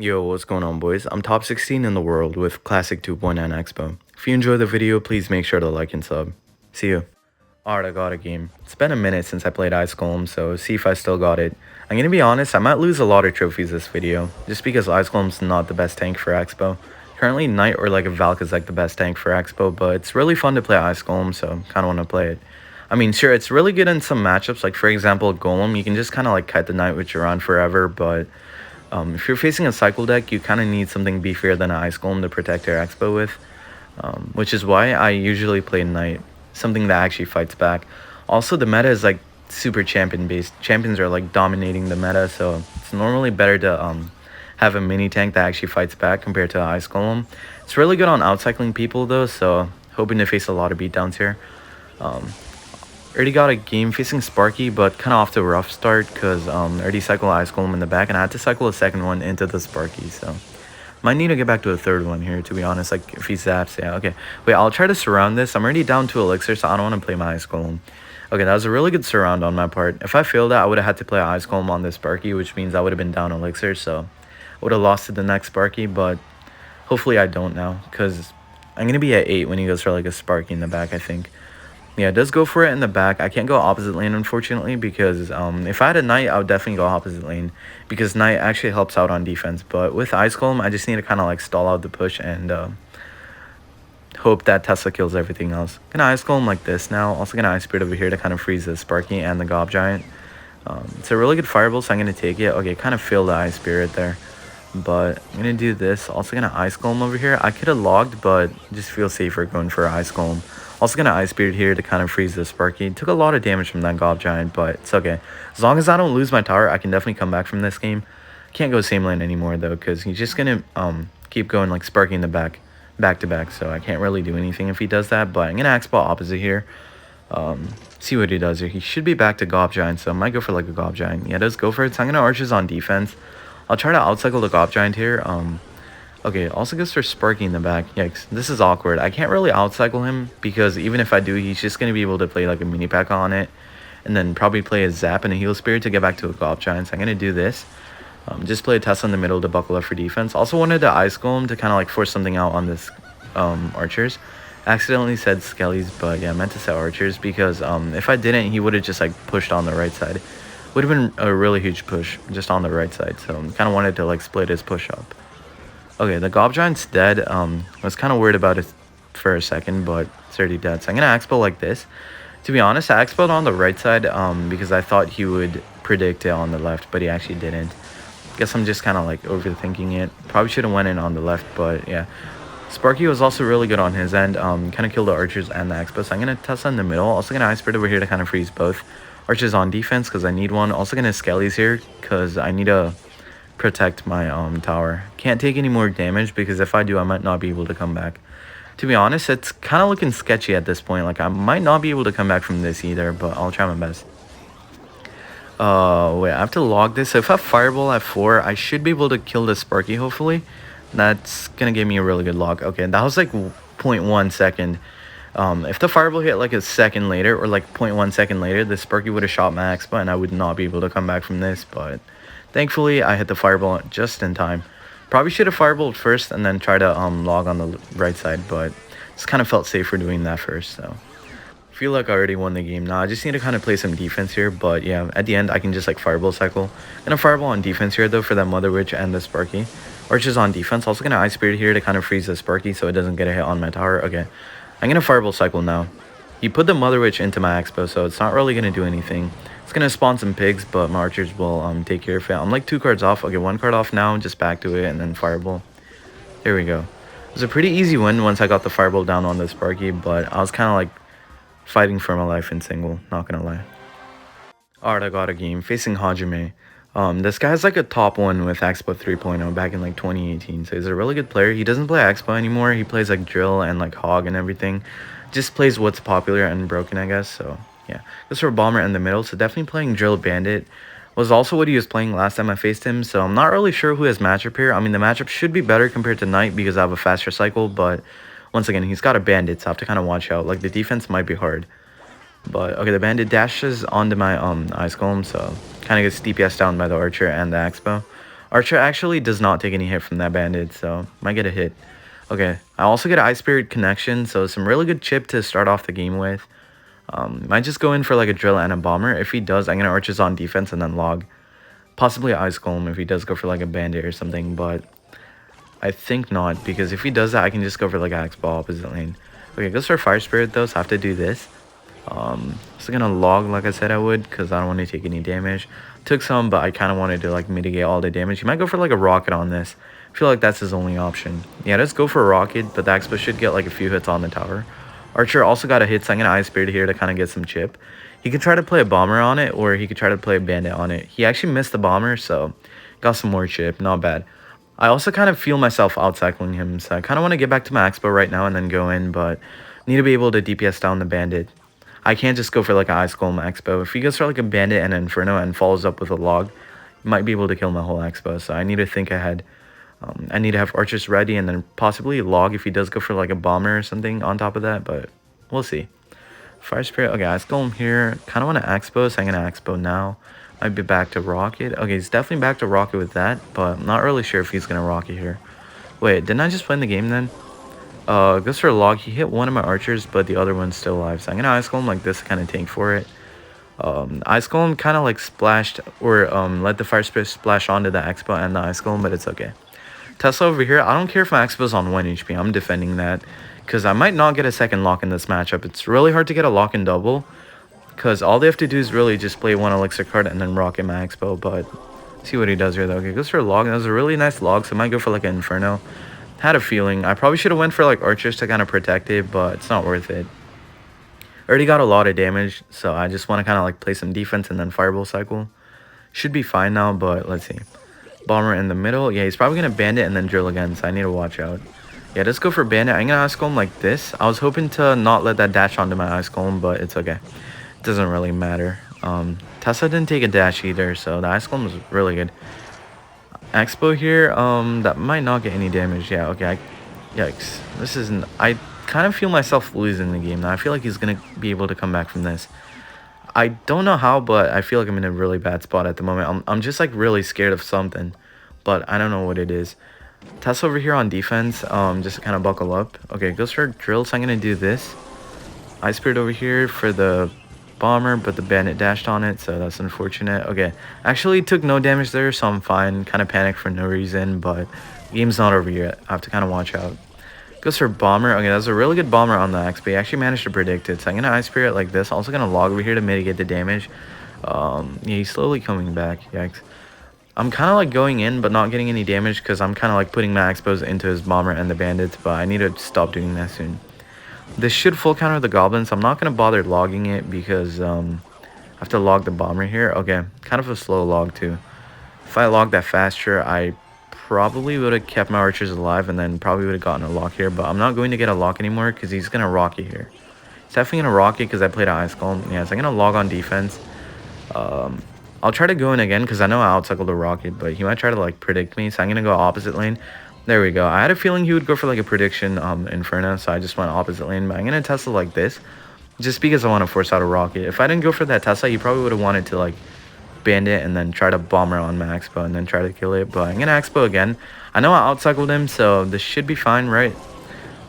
Yo, what's going on, boys? I'm top 16 in the world with Classic 2.9 Expo. If you enjoyed the video, please make sure to like and sub. See you. Alright, I got a game. It's been a minute since I played Ice Golem, so see if I still got it. I'm gonna be honest, I might lose a lot of trophies this video, just because Ice Golem's not the best tank for Expo. Currently, Knight or like a Valk is like the best tank for Expo, but it's really fun to play Ice Golem, so kinda wanna play it. I mean, sure, it's really good in some matchups, like for example, Golem, you can just kinda like kite the Knight with your run forever, but if you're facing a cycle deck, you kind of need something beefier than an Ice Golem to protect your Expo with, which is why I usually play Knight, something that actually fights back. Also, the meta is like super champion based. Champions are like dominating the meta, so it's normally better to have a mini tank that actually fights back compared to an Ice Golem. It's really good on outcycling people though, so hoping to face a lot of beatdowns here. Already got a game facing Sparky, but kind of off to a rough start because already cycled Ice Golem in the back, and I had to cycle a second one into the Sparky, so might need to get back to a third one here, to be honest, like if he zaps. Yeah, okay. Wait, I'll try to surround this. I'm already down 2 elixir, so I don't want to play my Ice Golem. Okay, that was a really good surround on my part. If I failed that, I would have had to play Ice Golem on this Sparky, which means I would have been down elixir, so I would have lost to the next Sparky, but hopefully I don't now, because I'm going to be at 8 when he goes for like a Sparky in the back, I think. Yeah, it does go for it in the back. I can't go opposite lane, unfortunately, because if I had a Knight, I would definitely go opposite lane, because Knight actually helps out on defense. But with Ice Golem, I just need to kind of like stall out the push and hope that Tesla kills everything else. Gonna Ice Golem like this now. Also gonna Ice Spirit over here to kind of freeze the Sparky and the Gob Giant. It's a really good fireball, so I'm gonna take it. Okay, kind of failed the Ice Spirit there, but I'm gonna do this. Also gonna Ice Golem over here. I could have logged, but just feel safer going for Ice Golem. Also gonna Ice Spirit here to kind of freeze the Sparky. Took a lot of damage from that Gob Giant, but it's okay. As long as I don't lose my tower, I can definitely come back from this game. Can't go same lane anymore though, because he's just gonna keep going like Sparky in the back to back, so I can't really do anything if he does that. But I'm gonna Axe Ball opposite here. See what he does here. He should be back to Gob Giant, so I might go for like a Gob Giant. Yeah, does go for it. So I'm gonna Arches on defense. I'll try to outcycle the Gob Giant here. Okay, also goes for Sparky in the back. Yikes, this is awkward. I can't really outcycle him because even if I do, he's just going to be able to play like a mini pack on it and then probably play a Zap and a Heal Spirit to get back to a Gob Giant. So I'm going to do this. Just play a Tesla in the middle to buckle up for defense. Also wanted to Ice Golem to kind of like force something out on this Archers. Accidentally said Skellies, but yeah, I meant to say Archers because if I didn't, he would have just like pushed on the right side. Would have been a really huge push just on the right side. So kind of wanted to like split his push up. Okay, the Gob Giant's dead. Was kind of worried about it for a second, but it's already dead. So I'm going to Axpel like this. To be honest, I Axpelled on the right side because I thought he would predict it on the left, but he actually didn't. Guess I'm just kind of like overthinking it. Probably should have went in on the left, but yeah. Sparky was also really good on his end. Kind of killed the Archers and the Axpel. So I'm going to Tesla in the middle. Also going to Ice Spirit over here to kind of freeze both. Archers on defense because I need one. Also going to Skellies here because I need a protect my tower. Can't take any more damage because if I do, I might not be able to come back. To be honest, it's kind of looking sketchy at this point. Like I might not be able to come back from this either, but I'll try my best. Wait, I have to log this. So if I fireball at 4, I should be able to kill the Sparky, hopefully. That's gonna give me a really good log. Okay, that was like 0.1 second. If the fireball hit like a second later or like 0.1 second later, the Sparky would have shot my Expa and I would not be able to come back from this, but thankfully, I hit the fireball just in time. Probably should have fireballed first and then try to log on the right side, but just kind of felt safer doing that first, so. Feel like I already won the game. Now I just need to kind of play some defense here, but yeah, at the end, I can just like fireball cycle. Gonna fireball on defense here, though, for that Mother Witch and the Sparky. Archers on defense. Also gonna Ice Spirit here to kind of freeze the Sparky so it doesn't get a hit on my tower. Okay, I'm gonna fireball cycle now. He put the Mother Witch into my Expo, so it's not really gonna do anything. It's gonna spawn some pigs, but my Archers will take care of it. I'm like 2 cards off. Okay, 1 card off now, just back to it, and then fireball. There we go. It was a pretty easy win once I got the fireball down on the Sparky, but I was kind of like fighting for my life in single, not gonna lie. Alright, I got a game facing Hajime. This guy's like a top 1 with Expo 3.0 back in like 2018, so he's a really good player. He doesn't play Expo anymore. He plays like Drill and like Hog and everything. Just plays what's popular and broken, I guess, so yeah. Goes for Bomber in the middle, so definitely playing Drill Bandit. Was also what he was playing last time I faced him, so I'm not really sure who has matchup here. I mean, the matchup should be better compared to Knight because I have a faster cycle, but once again, he's got a Bandit, so I have to kind of watch out. Like, the defense might be hard. But, okay, the Bandit dashes onto my Ice Golem, so kind of gets DPS down by the Archer and the Expo. Archer actually does not take any hit from that bandit, so might get a hit. Okay, I also get an Ice Spirit connection, so some really good chip to start off the game with. Might just go in for like a drill and a bomber. If he does, I'm gonna Archers on defense and then log. Possibly Ice Golem if he does go for like a bandit or something, but I think not, because if he does that, I can just go for like Axe Ball opposite lane. Okay, goes for Fire Spirit though, so I have to do this. So gonna log like I said I would, because I don't want to take any damage. Took some, but I kind of wanted to like mitigate all the damage. He might go for like a rocket on this. I feel like that's his only option. Yeah, let's go for a rocket, but the Expo should get like a few hits on the tower. Archer also got a hit, so I'm gonna Ice Spirit here to kind of get some chip. He could try to play a bomber on it, or he could try to play a bandit on it. He actually missed the bomber, so got some more chip. Not bad. I also kind of feel myself out-cycling him, so I kind of want to get back to my Expo right now and then go in, but need to be able to DPS down the bandit. I can't just go for like an Ice Golem Expo. If he goes for like a bandit and an Inferno and follows up with a log, he might be able to kill my whole Expo, so I need to think ahead. I need to have Archers ready and then possibly log if he does go for like a bomber or something on top of that, but we'll see. Fire Spirit, okay, Ice Golem here. Kind of want to Expo, so I'm going to Expo now. Might be back to Rocket. Okay, he's definitely back to Rocket with that, but I'm not really sure if he's going to Rocket here. Wait, didn't I just win the game then? Goes for a log. He hit one of my Archers, but the other one's still alive, so I'm going to Ice Golem like this, kind of tank for it. Ice Golem kind of like splashed, or let the Fire Spirit splash onto the Expo and the Ice Golem, but it's okay. Tesla over here, I don't care if my Expo's on 1 HP, I'm defending that, because I might not get a second lock in this matchup. It's really hard to get a lock in double, because all they have to do is really just play one Elixir card and then rocket my Expo, but see what he does here though. Okay, goes for a log. That was a really nice log, so I might go for like an Inferno. Had a feeling. I probably should have went for like Archers to kind of protect it, but it's not worth it. Already got a lot of damage, so I just want to kind of like play some defense and then Fireball cycle. Should be fine now, but let's see. Bomber in the middle. Yeah, he's probably going to bandit and then drill again, so I need to watch out. Yeah, let's go for bandit. I'm going to Ice Golem like this. I was hoping to not let that dash onto my Ice Golem, but it's okay. It doesn't really matter. Tessa didn't take a dash either, so the Ice Golem was really good. Expo here, that might not get any damage. Yeah, okay. Yikes. This isn't... I kind of feel myself losing the game now. I feel like he's going to be able to come back from this. I don't know how, but I feel like I'm in a really bad spot at the moment. I'm just like really scared of something, but I don't know what it is. Tess over here on defense, just to kind of buckle up. Okay, goes for drill, so I'm going to do this. Ice Spirit over here for the bomber, but the bandit dashed on it, so that's unfortunate. Okay, actually took no damage there, so I'm fine. Kind of panicked for no reason, but the game's not over yet. I have to kind of watch out. Goes for bomber. Okay, that's a really good bomber on the XP. I actually managed to predict it, so I'm going to Ice Spirit like this. Also going to log over here to mitigate the damage. Yeah, he's slowly coming back. Yikes. I'm kind of like going in, but not getting any damage because I'm kind of like putting my expos into his bomber and the bandits, but I need to stop doing that soon. This should full counter the goblins. I'm not going to bother logging it because I have to log the bomber here. Okay, kind of a slow log too. If I logged that faster, I probably would have kept my archers alive and then probably would have gotten a lock here, but I'm not going to get a lock anymore because he's going to rocket here. He's definitely going to rocket because I played an Ice Golem. Yeah, so I'm going to log on defense. I'll try to go in again because I know I outcycled the rocket, but he might try to like predict me, so I'm going to go opposite lane. There we go. I had a feeling he would go for like a prediction Inferno, so I just went opposite lane, but I'm going to Tesla like this just because I want to force out a rocket. If I didn't go for that Tesla, he probably would have wanted to like bandit and then try to bomber on my expo and then try to kill it, but I'm gonna expo again. I know I outcycled him, so this should be fine, right?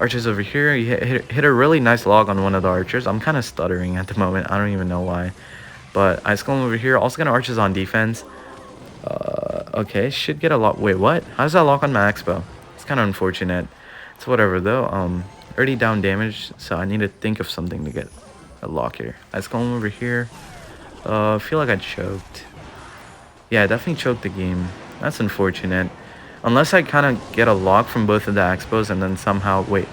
Archers over here. He hit a really nice log on one of the archers. I'm kind of stuttering at the moment. I don't even know why, but Ice Golem over here also gonna archers on defense. Okay, should get a lock. Wait, what? How does that lock on my expo? It's kind of unfortunate. It's whatever though. Already down damage, so I need to think of something to get a lock here. Ice Golem over here. I feel like I choked. Yeah, I definitely choked the game. That's unfortunate. Unless I kind of get a lock from both of the expos and then somehow... Wait.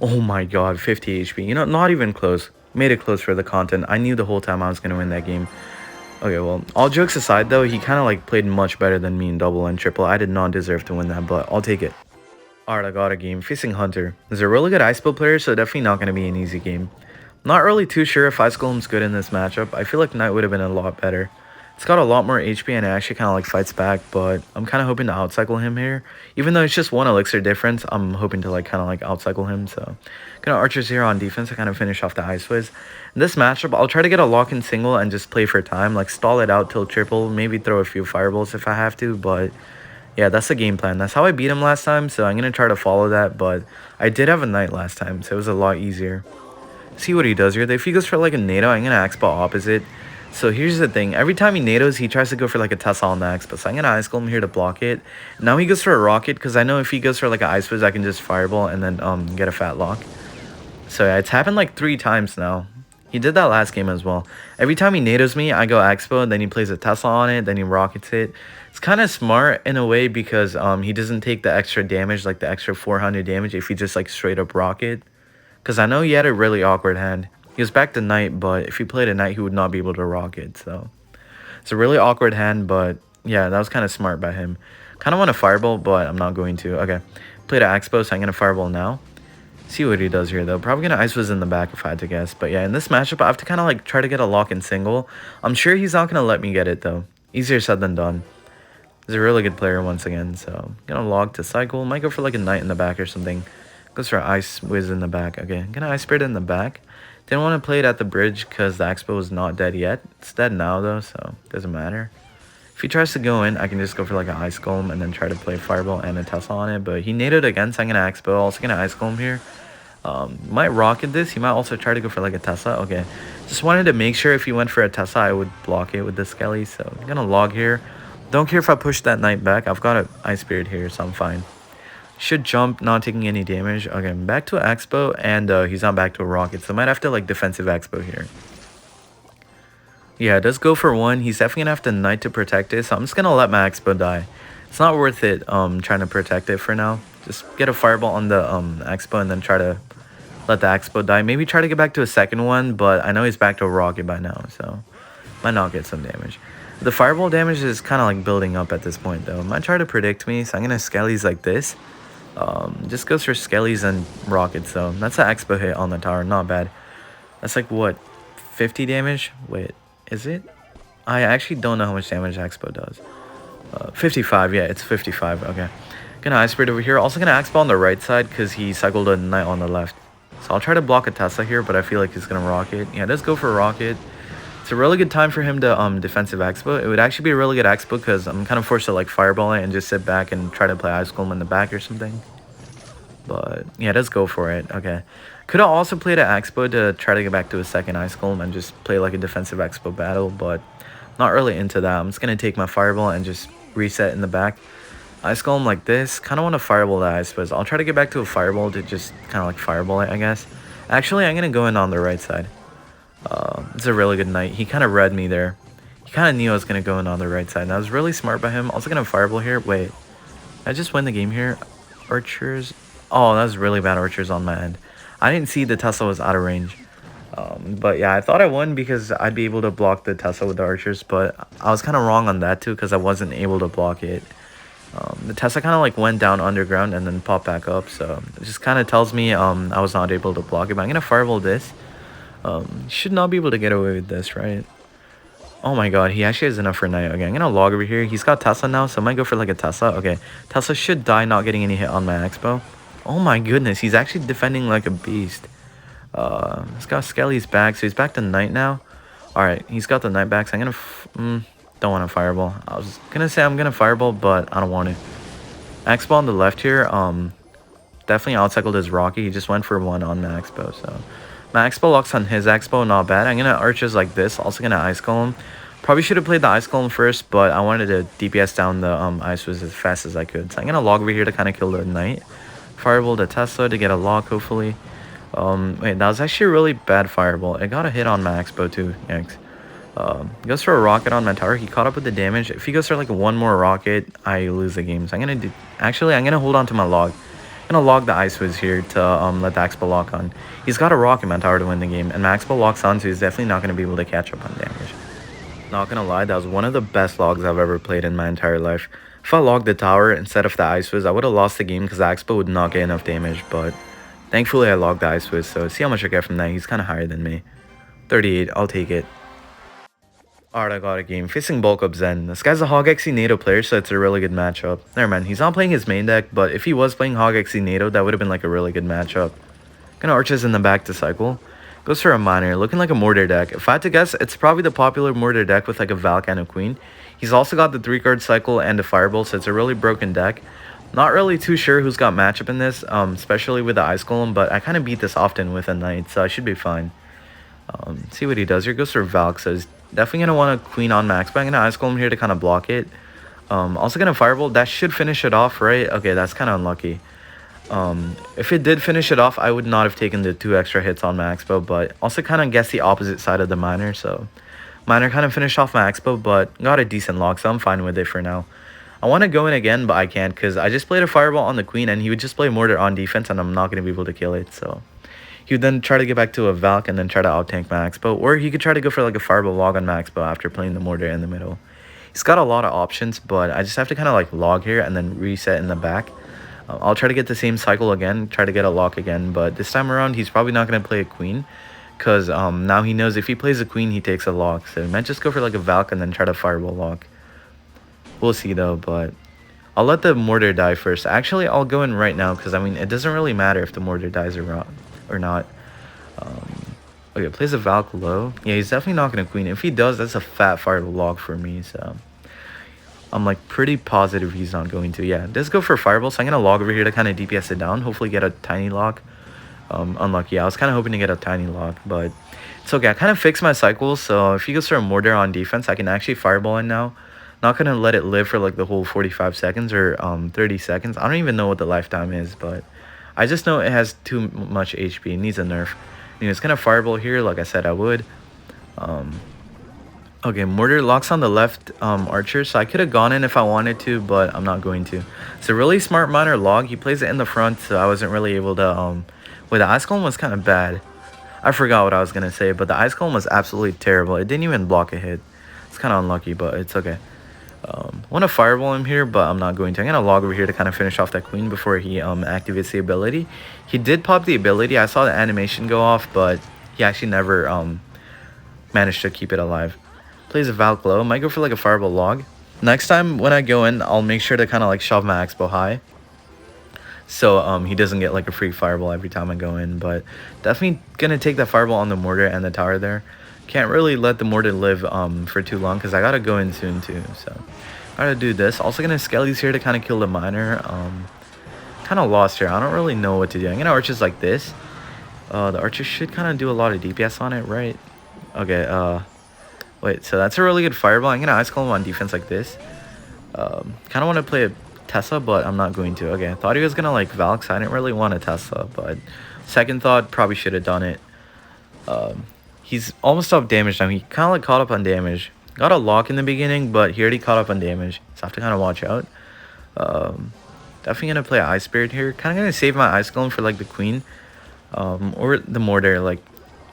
Oh my god, 50 HP. You know, not even close. Made it close for the content. I knew the whole time I was going to win that game. Okay, well, all jokes aside though, he kind of like played much better than me in double and triple. I did not deserve to win that, but I'll take it. Alright, I got a game. Facing Hunter. He's a really good Ice Build player, so definitely not going to be an easy game. Not really too sure if Ice Golem's good in this matchup. I feel like Knight would have been a lot better. It's got a lot more HP and it actually kind of like fights back, but I'm kind of hoping to outcycle him here. Even though it's just one elixir difference, I'm hoping to like kind of like outcycle him. So gonna archers here on defense to kind of finish off the Ice Whiz. In this matchup, I'll try to get a lock-in single and just play for time, like stall it out till triple, maybe throw a few fireballs if I have to, but yeah, that's the game plan. That's how I beat him last time, so I'm gonna try to follow that, but I did have a knight last time, so it was a lot easier. See what he does here. If he goes for like a NATO, I'm gonna Axe Ball opposite. So here's the thing. Every time he NATOs, he tries to go for like a Tesla on the Axe Ball. So I'm gonna Ice Golem here to block it. Now he goes for a Rocket, because I know if he goes for like an Ice Fizz, I can just Fireball and then get a Fat Lock. So yeah, it's happened like 3 times now. He did that last game as well. Every time he NATOs me, I go Expo, then he plays a Tesla on it, then he rockets it. It's kind of smart in a way because he doesn't take the extra damage, like the extra 400 damage, if he just like straight up rocket. Because I know he had a really awkward hand. He was back to Knight, but if he played a Knight, he would not be able to rocket. So it's a really awkward hand, but yeah, that was kind of smart by him. Kind of want to Fireball, but I'm not going to. Okay, played an Expo, so I'm going to Fireball now. See what he does here, though. Probably going to Ice Fizz in the back if I had to guess. But yeah, in this matchup, I have to kind of like try to get a lock-in single. I'm sure he's not going to let me get it, though. Easier said than done. He's a really good player once again, so going to log to cycle. Might go for like a Knight in the back or something. Goes for Ice Whiz in the back. Okay, gonna Ice Spirit in the back. Didn't want to play it at the bridge because the Expo is not dead yet. It's dead now, though, so it doesn't matter. If he tries to go in, I can just go for like an Ice Golem and then try to play Fireball and a Tesla on it. But he nated again, so I'm gonna Expo. Also gonna Ice Golem here. Might rocket this. He might also try to go for like a Tesla. Okay, just wanted to make sure if he went for a Tesla, I would block it with the Skelly. So I'm gonna log here. Don't care if I push that Knight back. I've got an Ice Spirit here, so I'm fine. Should jump, not taking any damage. Okay, back to Expo, and he's not back to a Rocket, so I might have to like defensive Expo here. Yeah, it does go for 1. He's definitely gonna have to Knight to protect it, so I'm just gonna let my Expo die. It's not worth it trying to protect it for now. Just get a Fireball on the Expo and then try to let the Expo die. Maybe try to get back to a second one, but I know he's back to a Rocket by now, so might not get some damage. The Fireball damage is kind of like building up at this point, though. Might try to predict me, so I'm gonna Skellies like this. Just goes for Skellies and Rockets, so that's an Expo hit on the tower, not bad. That's like, what, 50 damage? Wait, is it? I actually don't know how much damage Expo does. 55, yeah, it's 55, okay. Gonna Ice Spirit over here, also gonna Expo on the right side because he cycled a Knight on the left. So I'll try to block a Tesla here, but I feel like he's gonna Rocket. Yeah, let's go for a Rocket. It's a really good time for him to defensive Expo. It would actually be a really good Expo because I'm kind of forced to like Fireball it and just sit back and try to play Ice Golem in the back or something. But yeah, let's go for it. Okay. Could have also played an Expo to try to get back to a second Ice Golem and just play like a defensive Expo battle, but not really into that. I'm just going to take my Fireball and just reset in the back. Ice Golem like this. Kind of want to Fireball that, I suppose. I'll try to get back to a Fireball to just kind of like Fireball it, I guess. Actually, I'm going to go in on the right side. It's a really good Knight. He kind of read me there. He kind of knew I was going to go in on the right side. And that was really smart by him. Also going to Fireball here. Wait. Did I just win the game here? Archers. Oh, that was really bad archers on my end. I didn't see the Tesla was out of range. But yeah, I thought I won because I'd be able to block the Tesla with the archers. But I was kind of wrong on that too because I wasn't able to block it. The Tesla kind of like went down underground and then popped back up. So it just kind of tells me I was not able to block it. But I'm going to Fireball this. Should not be able to get away with this, right? Oh my god, he actually has enough for Knight. Okay, I'm gonna log over here. He's got Tesla now, so I might go for like a Tesla. Okay, Tesla should die not getting any hit on my Expo. Oh my goodness, he's actually defending like a beast. He's got Skelly's back, so he's back to Knight now. Alright, he's got the Knight back, so I'm gonna... don't want to Fireball. I was gonna say I'm gonna Fireball, but I don't want to. Expo on the left here, definitely outcycled his Rocky. He just went for 1 on my Expo, so... My Expo locks on his Expo, not bad. I'm gonna Archers like this, also gonna Ice Golem. Probably should have played the Ice Golem first, but I wanted to DPS down the Ice Whiz as fast as I could. So I'm gonna log over here to kind of kill the Knight. Fireball the Tesla to get a lock, hopefully. Wait, that was actually a really bad Fireball. It got a hit on my Expo too, yikes. Goes for a Rocket on my tower. He caught up with the damage. If he goes for like 1 more Rocket, I lose the game. So I'm gonna do... Actually, I'm gonna hold on to my log. I'm gonna log the Ice Whiz here to let the Expo lock on. He's got a Rock in my tower to win the game, and my Expo locks on, so he's definitely not gonna be able to catch up on damage. Not gonna lie, that was one of the best logs I've ever played in my entire life. If I logged the tower instead of the Ice Whiz, I would have lost the game because the Expo would not get enough damage, but thankfully I logged the Ice Whiz, so see how much I get from that. He's kind of higher than me. 38, I'll take it. Alright, I got a game. Facing bulk up Zen. This guy's a Hog XC NATO player, so it's a really good matchup. Never mind, he's not playing his main deck, but if he was playing Hog XC NATO, that would have been like a really good matchup. Gonna arches in the back to cycle. Goes for a miner, looking like a Mortar deck. If I had to guess, it's probably the popular Mortar deck with like a Valk and a Queen. He's also got the 3-card cycle and a Fireball, so it's a really broken deck. Not really too sure who's got matchup in this, especially with the Ice Golem, but I kind of beat this often with a Knight, so I should be fine. See what he does here. Goes for Valk, so he's definitely going to want a Queen on max, but I'm going to Ice Golem here to kind of block it. Also going to Fireball. That should finish it off, right? Okay, that's kind of unlucky. If it did finish it off, I would not have taken the 2 extra hits on my Expo, but also kind of guessed the opposite side of the Miner, so Miner kind of finished off my Expo, but got a decent lock, so I'm fine with it for now. I want to go in again, but I can't because I just played a Fireball on the Queen, and he would just play Mortar on defense, and I'm not going to be able to kill it, so he would then try to get back to a Valk and then try to out-tank my Expo, or he could try to go for like a Fireball log on my Expo after playing the Mortar in the middle. He's got a lot of options, but I just have to kind of like log here and then reset in the back. I'll try to get the same cycle again, try to get a lock again, but this time around he's probably not going to play a Queen because now he knows if he plays a Queen he takes a lock, so he might just go for like a Valk and then try to Fireball lock. We'll see though, but I'll let the Mortar die first. Actually, I'll go in right now because I mean it doesn't really matter if the Mortar dies or not. Okay, plays a Valk low. Yeah, he's definitely not going to Queen. If he does, that's a fat Fireball log for me, so I'm like pretty positive he's not going to. Yeah, does go for Fireball, so I'm gonna log over here to kind of DPS it down, hopefully get a tiny lock. Unlucky. I was kind of hoping to get a tiny lock, but it's okay. I kind of fixed my cycles, so if he goes for a Mortar on defense, I can actually Fireball in now. Not gonna let it live for like the whole 45 seconds or 30 seconds. I don't even know what the lifetime is, but I just know it has too much HP. It needs a nerf. And it's gonna Fireball here, like I said I would. Okay, Mortar locks on the left archer, so I could have gone in if I wanted to, but I'm not going to. It's a really smart Miner log. He plays it in the front, so I wasn't really able to... Wait, the Ice Golem was kind of bad. I forgot what I was going to say, but the Ice Golem was absolutely terrible. It didn't even block a hit. It's kind of unlucky, but it's okay. I want to Fireball him here, but I'm not going to. I'm going to log over here to kind of finish off that Queen before he activates the ability. He did pop the ability. I saw the animation go off, but he actually never managed to keep it alive. Plays a Valk low. Might go for like a Fireball log. Next time when I go in, I'll make sure to kind of like shove my Expo high, so he doesn't get like a free Fireball every time I go in. But definitely gonna take that Fireball on the Mortar and the tower there. Can't really let the Mortar live for too long because I gotta go in soon too. So gotta do this. Also gonna Skelly's here to kind of kill the Miner. Kind of lost here. I don't really know what to do. I'm gonna arches like this. The archer should kind of do a lot of DPS on it, right? Okay. Wait, so that's a really good Fireball. I'm going to Ice Golem on defense like this. Kind of want to play a Tesla, but I'm not going to. Okay, I thought he was going to like Valk, so I didn't really want a Tesla, but second thought, probably should have done it. He's almost up damage now. He kind of like caught up on damage. Got a lock in the beginning, but he already caught up on damage, so I have to kind of watch out. Definitely going to play Ice Spirit here. Kind of going to save my Ice Golem for like the Queen or the Mortar, like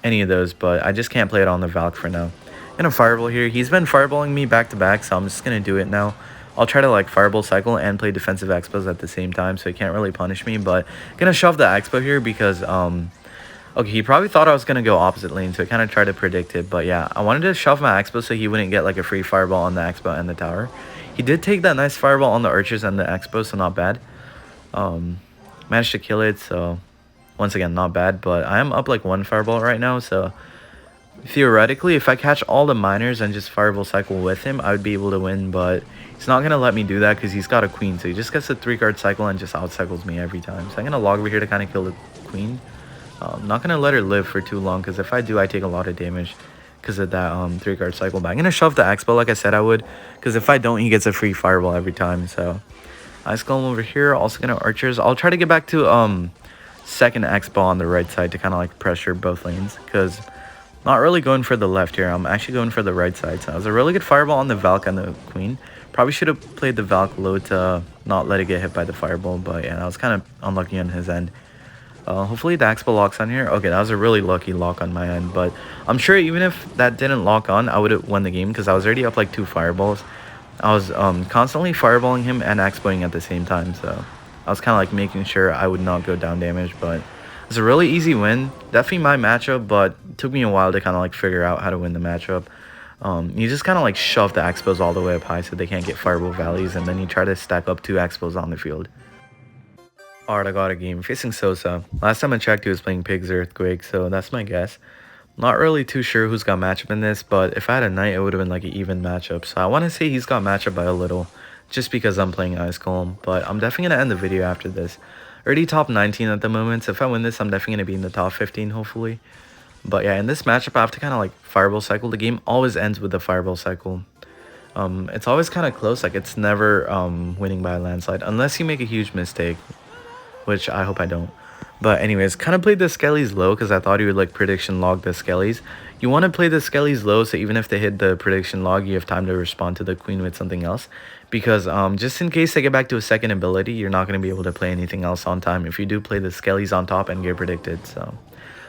any of those, but I just can't play it on the Valk for now. Gonna Fireball here. He's been Fireballing me back to back, so I'm just gonna do it now. I'll try to like Fireball cycle and play defensive Expos at the same time, so he can't really punish me, but gonna shove the Expo here because okay, he probably thought I was gonna go opposite lane, so I kind of tried to predict it, but yeah, I wanted to shove my Expo so he wouldn't get like a free Fireball on the Expo and the tower. He did take that nice Fireball on the archers and the Expo, so not bad. Managed to kill it, so once again not bad, but I am up like 1 Fireball right now, so theoretically, if I catch all the Miners and just Fireball cycle with him, I would be able to win, but he's not going to let me do that because he's got a Queen, so he just gets a 3-card cycle and just out-cycles me every time. So I'm going to log over here to kind of kill the Queen. I'm not going to let her live for too long because if I do, I take a lot of damage because of that 3-card cycle. But I'm going to shove the Expo like I said I would, because if I don't, he gets a free Fireball every time. So Ice Golem over here, also going to Archers. I'll try to get back to second Expo on the right side to kind of like pressure both lanes, because not really going for the left here. I'm actually going for the right side. So it was a really good Fireball on the Valk and the Queen. Probably should have played the Valk low to not let it get hit by the Fireball. But yeah, that was kind of unlucky on his end. Hopefully the Expo locks on here. Okay, that was a really lucky lock on my end. But I'm sure even if that didn't lock on, I would have won the game because I was already up like 2 Fireballs. I was constantly Fireballing him and Expoing at the same time. So I was kind of like making sure I would not go down damage. But it's a really easy win. Definitely my matchup, but it took me a while to kind of like figure out how to win the matchup. You just kind of like shove the Expos all the way up high so they can't get fireball valleys, and then you try to stack up 2 Expos on the field. Alright, I got a game facing Sosa. Last time I checked, he was playing Pigs Earthquake, so that's my guess. Not really too sure who's got matchup in this, but if I had a knight, it would have been like an even matchup. So I want to say he's got matchup by a little, just because I'm playing Ice Golem. But I'm definitely going to end the video after this. Already top 19 at the moment, so if I win this, I'm definitely going to be in the top 15, hopefully. But yeah, in this matchup, I have to kind of like Fireball Cycle. The game always ends with the Fireball Cycle. It's always kind of close, like it's never winning by a landslide, unless you make a huge mistake, which I hope I don't. But anyways, kind of played the Skellies low because I thought he would like prediction log the Skellies. You want to play the Skellies low so even if they hit the prediction log, you have time to respond to the queen with something else. Because just in case they get back to a second ability, you're not going to be able to play anything else on time if you do play the Skellies on top and get predicted. So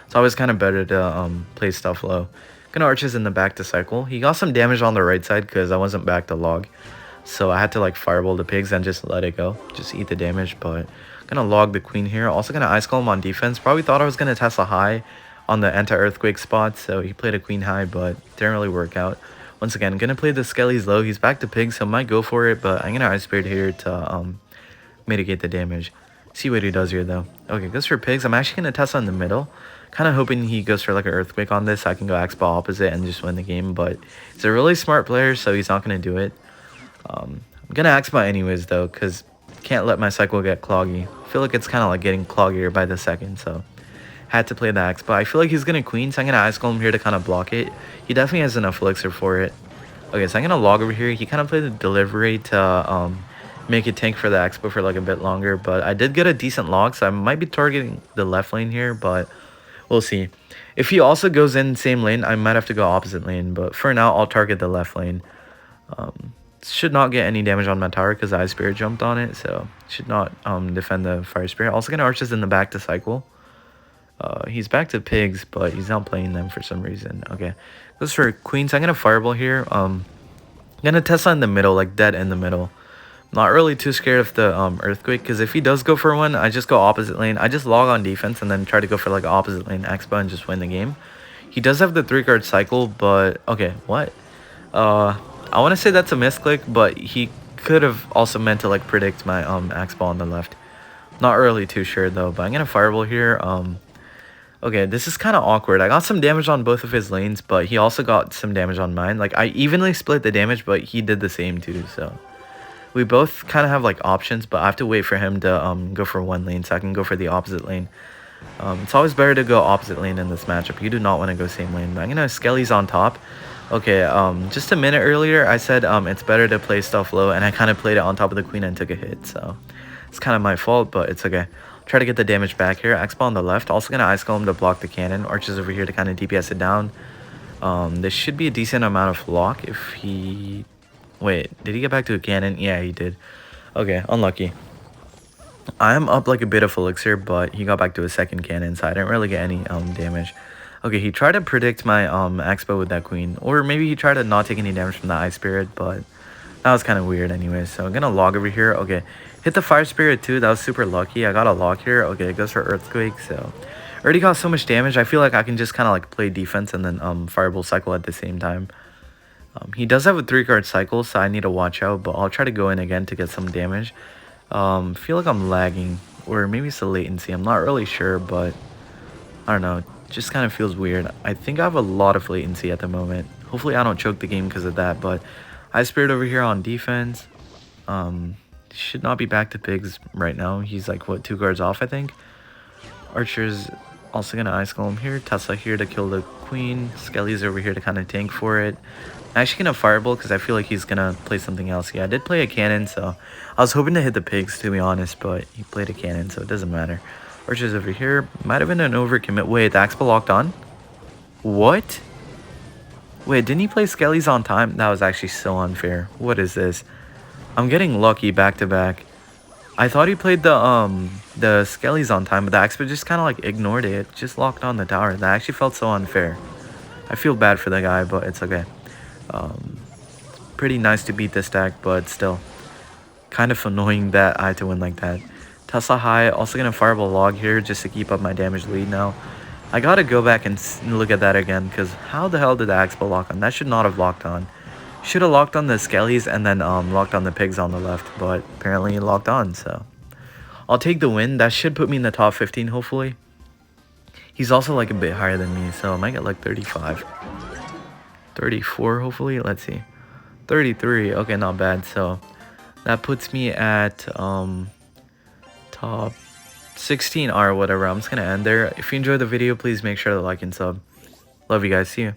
it's always kind of better to play stuff low. Gonna Arches in the back to cycle. He got some damage on the right side because I wasn't back to log. So I had to like Fireball the pigs and just let it go. Just eat the damage, but gonna log the queen here. Also gonna Ice Golem on defense. Probably thought I was gonna Tesla high on the anti-earthquake spot, so he played a queen high, but didn't really work out. Once again, gonna play the Skellies low. He's back to pigs, so might go for it, but I'm gonna Ice Spirit here to mitigate the damage. See what he does here though. Okay, goes for pigs. I'm actually gonna Tesla in the middle. Kind of hoping he goes for like an earthquake on this so I can go X-Ball opposite and just win the game, but he's a really smart player, so he's not gonna do it. I'm gonna X-Ball anyways though, because can't let my cycle get cloggy. I feel like it's kind of like getting cloggier by the second, so had to play the X. But I feel like he's gonna queen, so I'm gonna Ice Golem here to kind of block it. He definitely has enough elixir for it. Okay, so I'm gonna log over here. He kind of played the delivery to make it tank for the expo for like a bit longer, but I did get a decent log, so I might be targeting the left lane here, but we'll see. If he also goes in same lane, I might have to go opposite lane, but for now I'll target the left lane. Should not get any damage on my tower because Ice Spirit jumped on it, so should not defend the Fire Spirit. Also gonna Arches in the back to cycle. He's back to pigs, but he's not playing them for some reason. Okay, goes for queens. I'm gonna Fireball here. I'm gonna Tesla in the middle, like dead in the middle. Not really too scared of the earthquake, because if he does go for one, I just go opposite lane. I just log on defense and then try to go for like opposite lane expo and just win the game. He does have the 3-card cycle, but okay, what? I want to say that's a misclick, but he could have also meant to like predict my X-Ball on the left. Not really too sure though, but I'm gonna Fireball here. Okay, this is kind of awkward. I got some damage on both of his lanes, but he also got some damage on mine. Like I evenly split the damage, but he did the same too, so we both kind of have like options, but I have to wait for him to go for one lane so I can go for the opposite lane. It's always better to go opposite lane in this matchup. You do not want to go same lane, but I'm gonna Skellies on top. Okay, just a minute earlier I said it's better to play stuff low, and I kind of played it on top of the queen and took a hit, so it's kind of my fault, but it's okay. Try to get the damage back here. X-Ball on the left. Also gonna Ice Golem to block the cannon. Arches over here to kind of DPS it down. This should be a decent amount of lock if he... Wait, did he get back to a cannon? Yeah, he did. Okay, unlucky. I'm up like a bit of elixir, but he got back to a second cannon, so I didn't really get any damage. Okay, he tried to predict my expo with that queen, or maybe he tried to not take any damage from the Ice Spirit, but that was kind of weird anyway. So I'm gonna log over here. Okay, hit the Fire Spirit too. That was super lucky. I got a log here. Okay, it goes for Earthquake. So already got so much damage. I feel like I can just kind of like play defense and then Fireball cycle at the same time. He does have a 3-card cycle, so I need to watch out, but I'll try to go in again to get some damage. Feel like I'm lagging, or maybe it's the latency. I'm not really sure, but I don't know. Just kind of feels weird. I think I have a lot of latency at the moment. Hopefully I don't choke the game because of that, but Ice Spirit over here on defense. Should not be back to pigs right now. He's like, what, 2 guards off, I think? Archer's also gonna Ice Golem here. Tesla here to kill the queen. Skelly's over here to kind of tank for it. I'm actually gonna Fireball because I feel like he's gonna play something else. Yeah, I did play a cannon, so I was hoping to hit the pigs, to be honest, but he played a cannon, so it doesn't matter. Archer's over here. Might have been an overcommit. Wait, the Expo locked on? What? Wait, didn't he play Skellies on time? That was actually so unfair. What is this? I'm getting lucky back to back. I thought he played the Skellies on time, but the Expo just kind of like ignored it. Just locked on the tower. That actually felt so unfair. I feel bad for the guy, but it's okay. Pretty nice to beat this stack, but still kind of annoying that I had to win like that. Tesla high. Also gonna Fireball log here just to keep up my damage lead now. I gotta go back and look at that again, because how the hell did the Expo lock on? That should not have locked on. Should have locked on the Skellies and then locked on the pigs on the left, but apparently it locked on, so. I'll take the win. That should put me in the top 15, hopefully. He's also like a bit higher than me, so I might get like 35. 34, hopefully. Let's see. 33. Okay, not bad. So that puts me at top 16 or whatever. I'm just gonna end there. If you enjoyed the video, please make sure to like and sub. Love you guys. See you.